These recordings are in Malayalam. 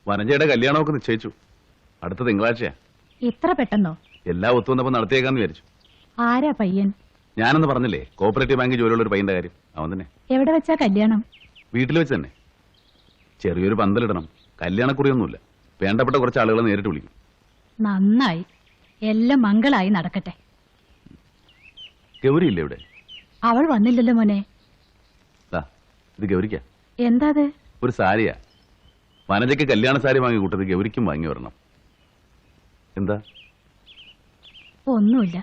വനജയുടെ കല്യാണമൊക്കെ നിശ്ചയിച്ചു. അടുത്ത തിങ്കളാഴ്ചയാ. ഇത്ര പെട്ടെന്നോ? എല്ലാം ഒത്തുവന്നപ്പോ നടത്തിയേക്കാന്ന് വിചാരിച്ചു. ആരാ പയ്യൻ? ഞാനെന്ന് പറഞ്ഞില്ലേ, കോപ്പറേറ്റീവ് ബാങ്കിൽ ജോലിയുള്ള ഒരു പയ്യന്റെ കാര്യം. അവൻ തന്നെ. എവിടെ വെച്ചാ കല്യാണം? വീട്ടിൽ വെച്ച് തന്നെ. ചെറിയൊരു പന്തലിടണം. കല്യാണക്കുറിയൊന്നുമില്ല. വേണ്ടപ്പെട്ട കുറച്ച് ആളുകളെ നേരിട്ട് വിളിക്കും. നന്നായി. എല്ലാം മംഗളായി നടക്കട്ടെ. ഗൗരി ഇല്ലേ ഇവിടെ? അവൾ വന്നില്ലല്ലോ മോനെ. ഇത് ഗൗരിക്ക. എന്താ അത്? ഒരു സാരിയാ. വനജയ്ക്ക് കല്യാണ സാരി വാങ്ങി കൂട്ടത് ഗൗരിക്കും വാങ്ങി വരണം. എന്താ? ഒന്നുമില്ല.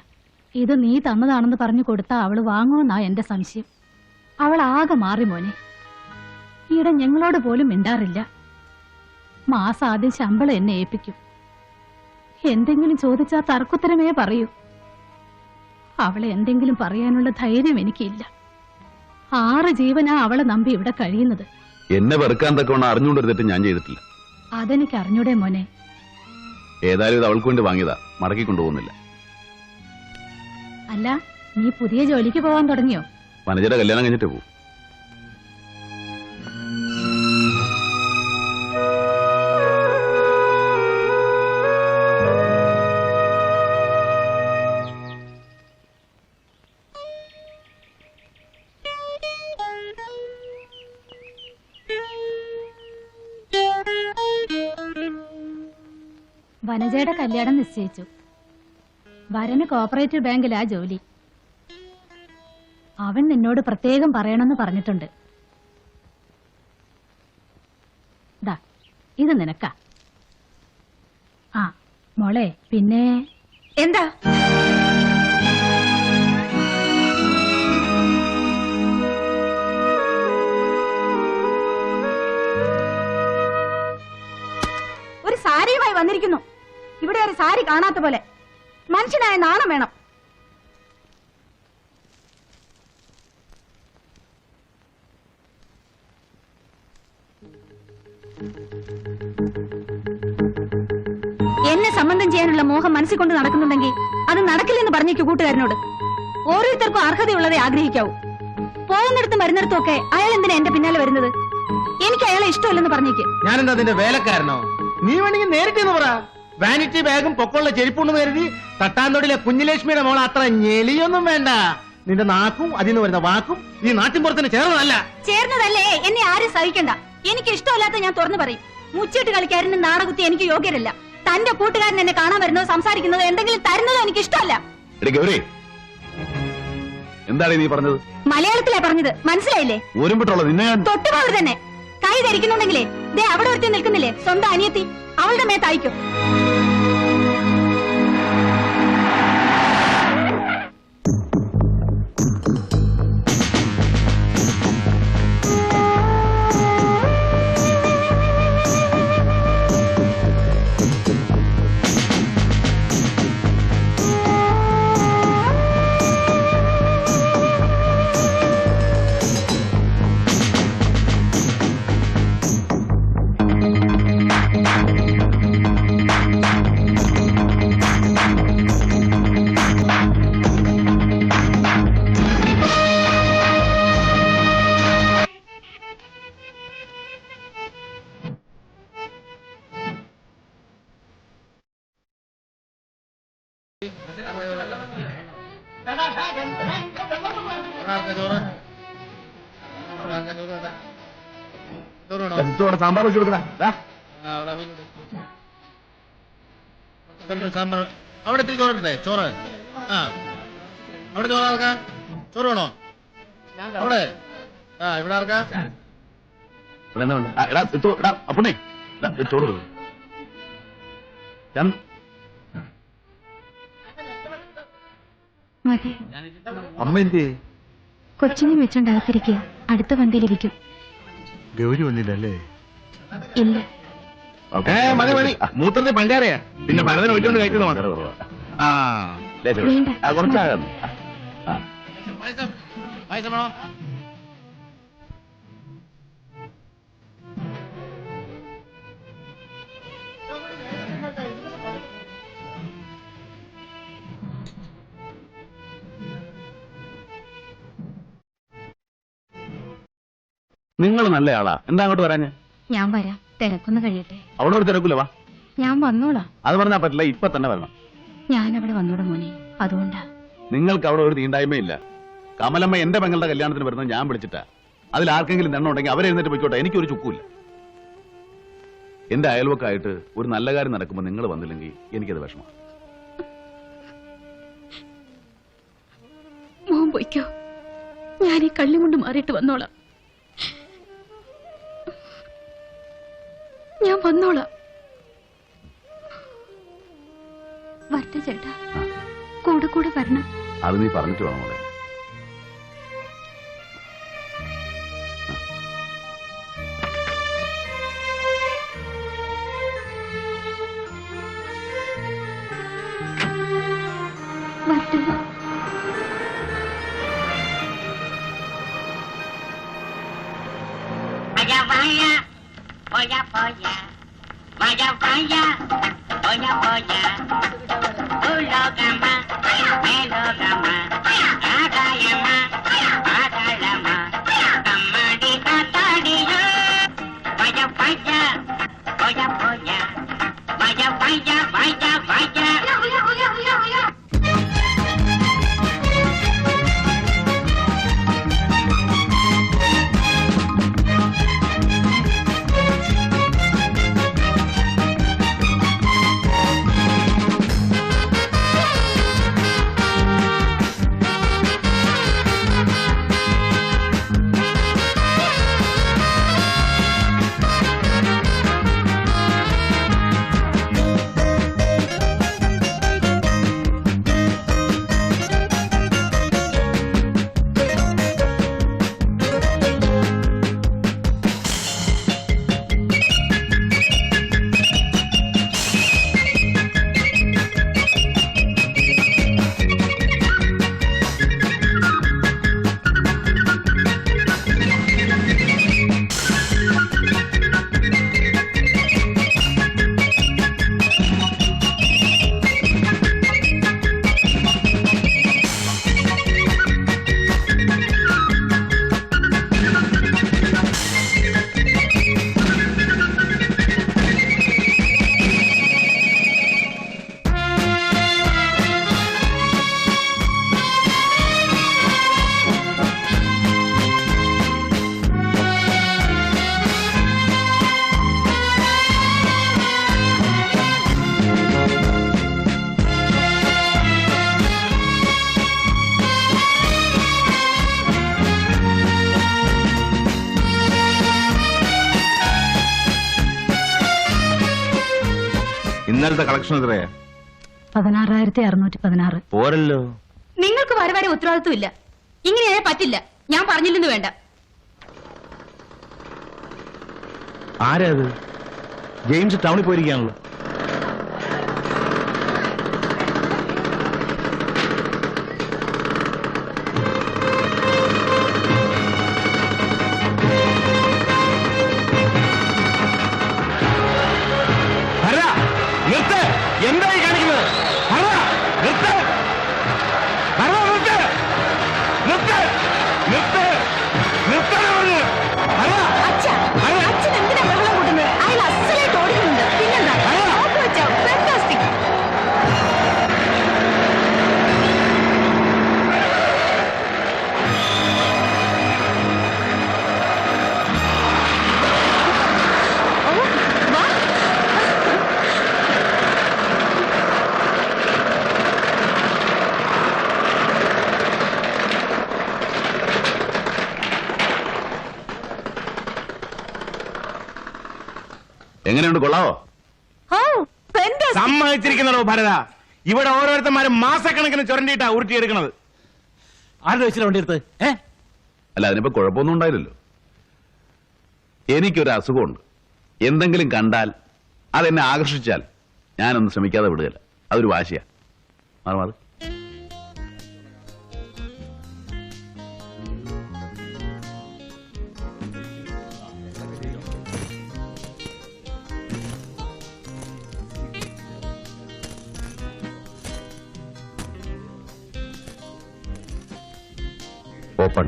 ഇത് നീ തന്നതാണെന്ന് പറഞ്ഞു കൊടുത്താ അവള് വാങ്ങുമെന്നാ എന്റെ സംശയം. അവൾ ആകെ മാറി മോനെ. ഈയിടെ ഞങ്ങളോട് പോലും മിണ്ടാറില്ല. മാസം ആദ്യം ശമ്പളം എന്നെ ഏൽപ്പിക്കും. എന്തെങ്കിലും ചോദിച്ചാ തർക്കുത്തരമേ പറയൂ. അവളെ എന്തെങ്കിലും പറയാനുള്ള ധൈര്യം എനിക്കില്ല. 6 ജീവനാ അവളെ നമ്പി ഇവിടെ കഴിയുന്നത്. എന്നെ വെറുക്കാൻ തക്കവണ്ണം അറിഞ്ഞുകൊണ്ടൊരു തെറ്റ് ഞാൻ ചെയ്തിട്ടില്ല. അതെനിക്ക് അറിഞ്ഞൂടെ മോനെ. ഏതായാലും ഇത് അവൾക്ക് വേണ്ടി വാങ്ങിയതാ, മടക്കി കൊണ്ടുപോകുന്നില്ല. അല്ല, നീ പുതിയ ജോലിക്ക് പോകാൻ തുടങ്ങിയോ? വനജയുടെ കല്യാണം കഴിഞ്ഞിട്ട് പോകും. വനജയുടെ കല്യാണം നിശ്ചയിച്ചു. വരന് കോപ്പറേറ്റീവ് ബാങ്കിലാ ജോലി. അവൻ നിന്നോട് പ്രത്യേകം പറയണമെന്ന് പറഞ്ഞിട്ടുണ്ട്. ദാ, ഇത് നിനക്കാ. ആ മോളെ, പിന്നെ എന്താ? ഒരു സാരിയുമായി വന്നിരിക്കുന്നു. ഇവിടെ ഒരു സാരി കാണാത്ത പോലെ. മനുഷ്യനായ നാണം വേണം. എന്നെ സംബന്ധം ചെയ്യാനുള്ള മോഹം മനസ്സിൽ കൊണ്ട് നടക്കുന്നുണ്ടെങ്കിൽ അത് നടക്കില്ലെന്ന് പറഞ്ഞേക്കു കൂട്ടുകാരനോട്. ഓരോരുത്തർക്കും അർഹതയുള്ളതേ ആഗ്രഹിക്കാവൂ. പോകുന്നിടത്തും വരുന്നിടത്തും ഒക്കെ അയാൾ എന്തിനാ എന്റെ പിന്നാലെ വരുന്നത്? എനിക്ക് അയാളെ ഇഷ്ടമല്ലെന്ന് പറഞ്ഞേക്ക്. ഞാനെന്താ അതിന്റെ വേലക്കാരനോ? നീ വേണമെങ്കിൽ നേരിട്ടെന്ന് പറ. വാനിറ്റി ബാഗും പൊക്കമുള്ള ചെരുപ്പുണ്ടെന്ന് കരുതി തട്ടാന്തോടിലെ കുഞ്ഞിലക്ഷ്മിയുടെ മോൾ അത്ര ഞെളിയൊന്നും വേണ്ട. നിന്റെ നാക്കും അതിന് വരുന്ന വാക്കും ഈ നാട്ടിൻപുറത്തിന് ചേർന്നതല്ല. ചേർന്നതല്ലേ? എന്നെ ആരും സഹിക്കണ്ട. എനിക്ക് ഇഷ്ടമല്ലാത്ത ഞാൻ തുറന്നു പറയും. മുച്ചിട്ട് കളിക്കാരന് നാടകുത്തി എനിക്ക് യോഗ്യരല്ല. തന്റെ കൂട്ടുകാരൻ എന്നെ കാണാൻ വരുന്നതോ സംസാരിക്കുന്നതോ എന്തെങ്കിലും തരുന്നതോ എനിക്ക് ഇഷ്ടമല്ല. എന്താണ് നീ പറഞ്ഞത്? മലയാളത്തിലാ പറഞ്ഞത്, മനസ്സിലായില്ലേ? തൊട്ടുപോകരുത് തന്നെ. കൈ ധരിക്കുന്നുണ്ടെങ്കിലേ ദേ അവിടെ ഒരുത്തി നിൽക്കുന്നില്ലേ, സ്വന്തം അനിയത്തി, അവളുടെ മേത്തയക്കും. സാമ്പാർ വെച്ച് കൊടുക്കണ. സാമ്പാർ അവിടെ എത്തി. ചോറുണ്ടേ? ചോറ് അവിടെ ചോറ് ആർക്കാ? ചോറ് വേണോ അവിടെ? ഇവിടെ ആർക്കാ? അപ്പണേ ചോറ് അമ്മ എന്ത്? കൊച്ചിനെ വെച്ചോണ്ട് അകത്തിരിക്കുക. അടുത്ത വണ്ടിയിലിരിക്കും. ഗൗരി വന്നില്ലല്ലേ? ഇല്ല. മതി മതി. മൂത്രത്തിൽ പഞ്ചാരയാ. പിന്നെ പലതിനും ഒഴിച്ചോണ്ട് കഴിച്ചത് കുറച്ചാകുന്നു. പായസം വേണോ? നിങ്ങൾ നല്ല ആളാ. എന്താ അങ്ങോട്ട് വരാഞ്ഞ? ഞാൻ വരാം. തിരക്കൊന്ന് കഴിയട്ടെ. അവിടെ ഒരു തിരക്കില്ല, വാ. ഞാൻ വന്നോളാം. അത് പറഞ്ഞാൽ പറ്റില്ല, ഇപ്പൊ തന്നെ വരണം. ഞാനവിടെ വന്നോടെ മോനെ, അതുകൊണ്ടാ. നിങ്ങൾക്ക് അവിടെ ഒരു തീണ്ടായ്മയില്ല. കമലമ്മ എന്റെ പെങ്ങളുടെ കല്യാണത്തിന് വരുന്നത് ഞാൻ വിളിച്ചിട്ടാ. അതിൽ ആർക്കെങ്കിലും നെണ്ണം ഉണ്ടെങ്കിൽ അവരെഴുന്നേറ്റ് പോയിക്കോട്ടെ, എനിക്കൊരു ചുക്കൂല്ല. എന്റെ അയൽവക്കായിട്ട് ഒരു നല്ല കാര്യം നടക്കുമ്പോൾ നിങ്ങൾ വന്നില്ലെങ്കിൽ എനിക്കത് വിഷമമാണ്. മോൻ പോയിക്കോ, ഞാൻ ഈ കള്ളി കൊണ്ട് മാറിയിട്ട് വന്നോളാം. ഞാൻ വന്നോളാം. വരട്ടെ ചേട്ടാ, കൂടെ കൂടെ വരണം. അത് നീ പറഞ്ഞിട്ട് വേണം മോളെ. വരട്ടെ. ഇന്നലത്തെ കളക്ഷൻ എത്രയാ? 16,616. പോരല്ലോ. നിങ്ങൾക്ക് വരെ ഉത്തരവാദിത്വം ഇല്ല. ഇങ്ങനെയായാൽ പറ്റില്ല. ഞാൻ പറഞ്ഞില്ലെന്ന് വേണ്ട. ആരാ അത്? ജെയിംസ് ടൗണിൽ പോയിരിക്കാണല്ലോ. എന്തായി കാണിക്കുന്നത്? അച്ഛൻ എന്തിനാ വെള്ളം കൂട്ടുന്നത്? അയാൾ അസലായിട്ട് ഓടിക്കുന്നുണ്ട്. പിന്നെന്താ? ഫാന്റാസ്റ്റിക്. എങ്ങനെയുണ്ട്, കൊള്ളാവോ? സമ്മതിച്ചിരിക്കുന്നോ ഭരത? ഇവിടെ ഓരോരുത്തന്മാരും മാസക്കണക്കിന് ചുരണ്ടിയിട്ടാ ഉരുട്ടിയെടുക്കണത്. ആരുടെ വെച്ചിട്ട് വണ്ടി എടുത്ത്? അല്ല, അതിനിപ്പോ കുഴപ്പമൊന്നും ഉണ്ടായില്ലല്ലോ. എനിക്കൊരു അസുഖമുണ്ട്. എന്തെങ്കിലും കണ്ടാൽ അതെന്നെ ആകർഷിച്ചാൽ ഞാനൊന്ന് ശ്രമിക്കാതെ വിടുകയില്ല. അതൊരു വാശിയാ. മാറി ഓപ്പൺ.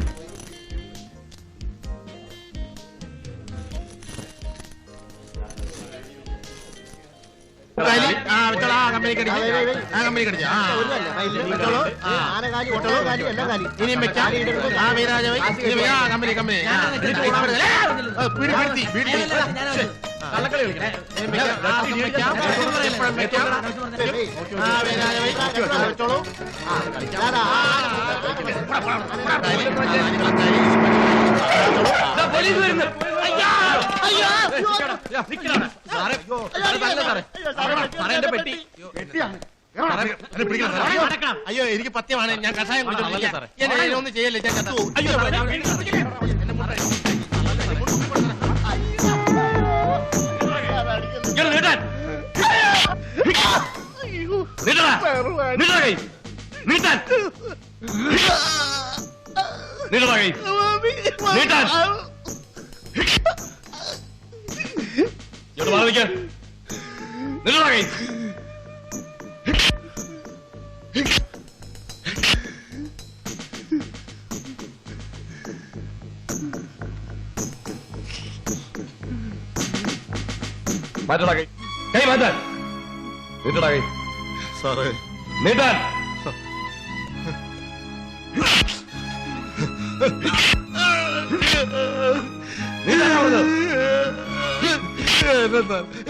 ആ വെച്ചോളൂ. ആ കമ്പനി കടിച്ചു. ആ കമ്പനി കടിച്ചു. ആ വെച്ചോളൂ. ഇനിയും വെക്കാം. ആ വീരാജ ആ കമ്പനി കമ്പനി പിടിപ്പെടുത്തി കള്ളക്കളി കളിക്കണം. ആ വീരാജ വെച്ചോളൂ. പോലീസ് വരുന്നു. അയ്യോ എനിക്ക് പത്യമാണ്. ഞാൻ കഷായം കുടിച്ചോളാം. എന്നെ ഒന്നും ചെയ്യല്ലേ. ഞാൻ ചത്തു. അയ്യോ മാറ്റടാ കൈ. കൈ മാറ്റാൻ. നീട്ടടാ കൈ. സാറേ നീട്ടാൻ.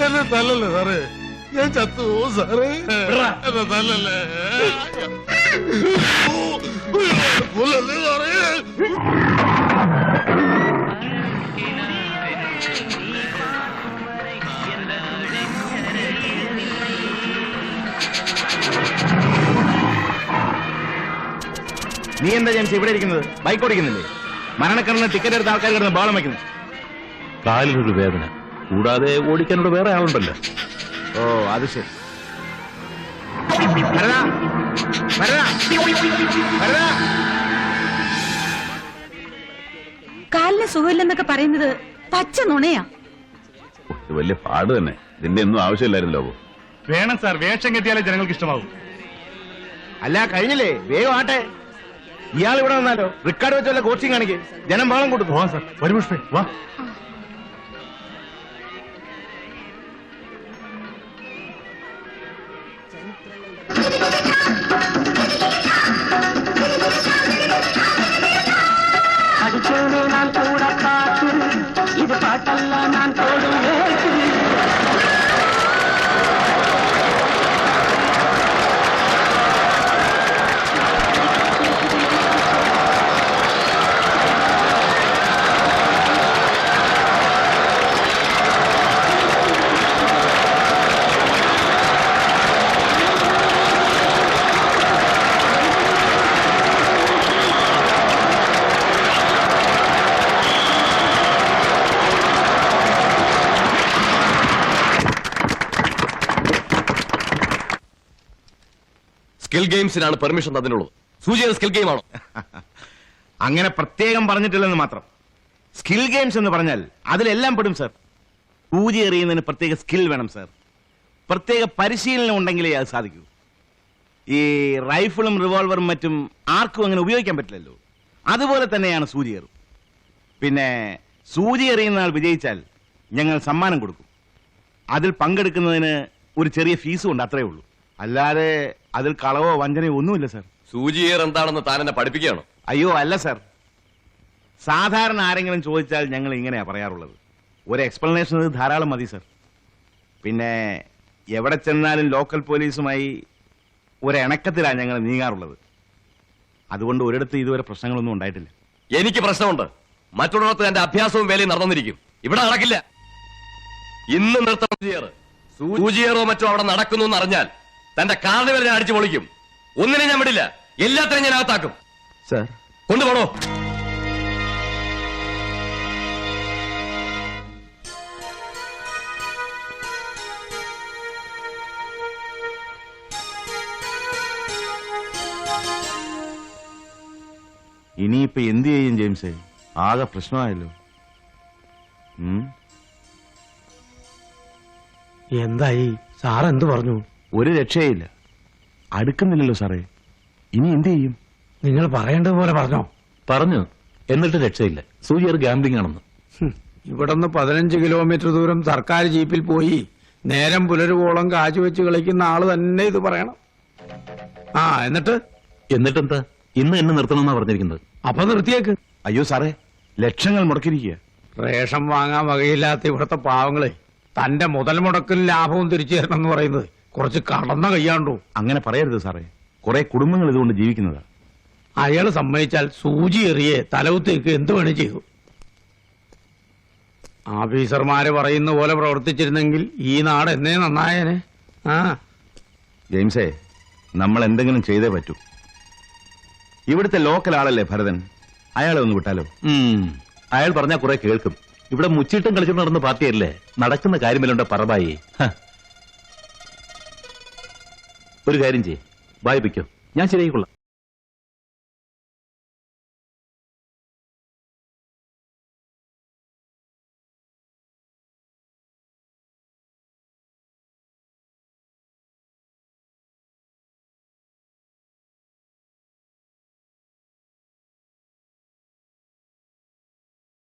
എന്നെ തല്ലല്ലേ സാറേ, ഞാൻ ചത്തു സാറേ, എന്നെ തല്ലല്ലേ കൊല്ലല്ലേ സാറേ. നീ എന്താ ജെയിംസ് ഇവിടെ ഇരിക്കുന്നത്? ബൈക്ക് ഓടിക്കുന്നില്ലേ? മരണക്കണ്ണിന് ടിക്കറ്റ് എടുത്ത ആൾക്കാർ കിടന്ന് ബഹളം വയ്ക്കുന്നു. കാലിലൊരു വേദന, കൂടാതെ ഓടിക്കാനോട് വേറെ ആളുണ്ടല്ലോ. ഓ അത് ശരി. കാലിന് സുഖമില്ലെന്നൊക്കെ പറയുന്നത് പച്ച നുണയാ. ഇത് വലിയ പാട് തന്നെ. ഇതിന്റെ ഒന്നും ആവശ്യമില്ലായിരുന്നല്ലോ. വേണം സാർ, വേഷം കെട്ടിയാലേ ജനങ്ങൾക്ക് ഇഷ്ടമാവും. അല്ല കഴിഞ്ഞില്ലേ, വേഗം ആട്ടെ. ഇയാൾ ഇവിടെ വന്നാലോ റിക്കാർഡ് വെച്ചല്ല കോച്ചിങ് കാണിക്കേ. ജനം ബഹളം കൊടുത്തു. പോവാം സാർ. വരും പുഷ്പേ, വാ. இது பாட்டல்ல நான் போடுவேன். സ്കിൽ ഗെയിംസിനാണ് പെർമിഷൻ തന്നിട്ടുള്ളത്. സൂചിയുടെ സ്കിൽ ഗെയിം ആണോ? അങ്ങനെ പ്രത്യേകം പറഞ്ഞിട്ടില്ലെന്ന് മാത്രം. സ്കിൽ ഗെയിംസ് എന്ന് പറഞ്ഞാൽ അതിലെല്ലാം പെടും സർ. പൂജ എറിയുന്നതിന് പ്രത്യേക സ്കിൽ വേണം സർ. പ്രത്യേക പരിശീലനം ഉണ്ടെങ്കിലേ അത് സാധിക്കൂ. ഈ റൈഫിളും റിവോൾവറും മറ്റും ആർക്കും അങ്ങനെ ഉപയോഗിക്കാൻ പറ്റില്ലല്ലോ. അതുപോലെ തന്നെയാണ് സൂചിയേറും. പിന്നെ സൂചി എറിയുന്ന ആൾ വിജയിച്ചാൽ ഞങ്ങൾ സമ്മാനം കൊടുക്കും. അതിൽ പങ്കെടുക്കുന്നതിന് ഒരു ചെറിയ ഫീസും ഉണ്ട്, അത്രേ ഉള്ളൂ. അല്ലാതെ അതിൽ കളവോ വഞ്ചനയോ ഒന്നുമില്ല സർ. സൂചിയേർ എന്താണെന്ന് താൻ എന്നെ പഠിപ്പിക്കുകയാണോ? അയ്യോ അല്ല സർ. സാധാരണ ആരെങ്കിലും ചോദിച്ചാൽ ഞങ്ങൾ ഇങ്ങനെയാ പറയാറുള്ളത്. ഒരു എക്സ്പ്ലനേഷൻ ഇത് ധാരാളം മതി സർ. പിന്നെ എവിടെ ചെന്നാലും ലോക്കൽ പോലീസുമായി ഒരിണക്കത്തിലാണ് ഞങ്ങൾ നീങ്ങാറുള്ളത്. അതുകൊണ്ട് ഒരിടത്ത് ഇതുവരെ പ്രശ്നങ്ങളൊന്നും ഉണ്ടായിട്ടില്ല. എനിക്ക് പ്രശ്നമുണ്ട്. മറ്റുള്ളിടത്ത് എന്റെ അഭ്യാസവും വേലയും നടന്നിരിക്കും. ഇവിടെ നടക്കില്ല. ഇന്ന് നിർത്തണം സൂചിയേർ. സൂചിയേറോ മറ്റോ അവിടെ നടക്കുന്നു എന്ന് അറിഞ്ഞാൽ തന്റെ കാർണിവൽ ഞാൻ അടിച്ചു പൊളിക്കും. ഒന്നിനെ ഞാൻ വിടില്ല, എല്ലാത്തിനും ഞാൻ അകത്താക്കും. സർ കൊണ്ടുപോണോ? ഇനിയിപ്പോ എന്ത് ചെയ്യും ജെയിംസേ? ആകെ പ്രശ്നമായല്ലോ. എന്തായി സാർ? എന്ത് പറഞ്ഞു? ഒരു രക്ഷയില്ല. അടുക്കുന്നില്ലല്ലോ സാറേ. ഇനി എന്ത് ചെയ്യും? നിങ്ങൾ പറയേണ്ടതുപോലെ പറഞ്ഞോ? പറഞ്ഞു, എന്നിട്ട് രക്ഷയില്ല. സൂചിയർ ഗാംബ്ലിംഗ് ആണെന്ന്. ഇവിടുന്ന് 15 കിലോമീറ്റർ ദൂരം സർക്കാർ ജീപ്പിൽ പോയി നേരം പുലരുവോളം കാശ് വെച്ച് കളിക്കുന്ന ആള് തന്നെ ഇത് പറയണം. ആ എന്നിട്ടെന്താ ഇന്ന് എന്നെ നിർത്തണമെന്നാ പറഞ്ഞിരിക്കുന്നത്. അപ്പൊ നിർത്തിയേക്ക്. അയ്യോ സാറേ, ലക്ഷങ്ങൾ മുടക്കിയിരിക്കുക. റേഷൻ വാങ്ങാൻ വകയില്ലാത്ത ഇവിടുത്തെ പാവങ്ങളെ തന്റെ മുതൽ മുടക്കും ലാഭവും തിരിച്ചു തരണം എന്ന് പറയുന്നത് കുറച്ച് കടന്ന കയ്യാണ്ടോ. അങ്ങനെ പറയരുത് സാറേ, കുറെ കുടുംബങ്ങൾ ഇതുകൊണ്ട് ജീവിക്കുന്നതാ. അയാൾ സമ്മതിച്ചാൽ സൂചി എറിയെ തലവുത്തേക്ക് എന്ത് വേണേ ചെയ്തു. ഓഫീസർമാര് പറയുന്ന പോലെ പ്രവർത്തിച്ചിരുന്നെങ്കിൽ ഈ നാട് എന്നേ നന്നായേനെ. ആ ജെയിംസേ, നമ്മൾ എന്തെങ്കിലും ചെയ്തേ പറ്റൂ. ഇവിടുത്തെ ലോക്കൽ ആളല്ലേ ഭരതൻ, അയാളെ ഒന്ന് വിട്ടാലോ? അയാൾ പറഞ്ഞാൽ കുറെ കേൾക്കും. ഇവിടെ മുച്ചിട്ടും കളിച്ചു നടന്ന പാർട്ടിയല്ലേ, നടക്കുന്ന കാര്യമില്ലുണ്ട് പറബായി. ഒരു കാര്യം ചെയ്യ്, വായിപ്പിക്കോ, ഞാൻ ശരിയായിക്കൊള്ളാം.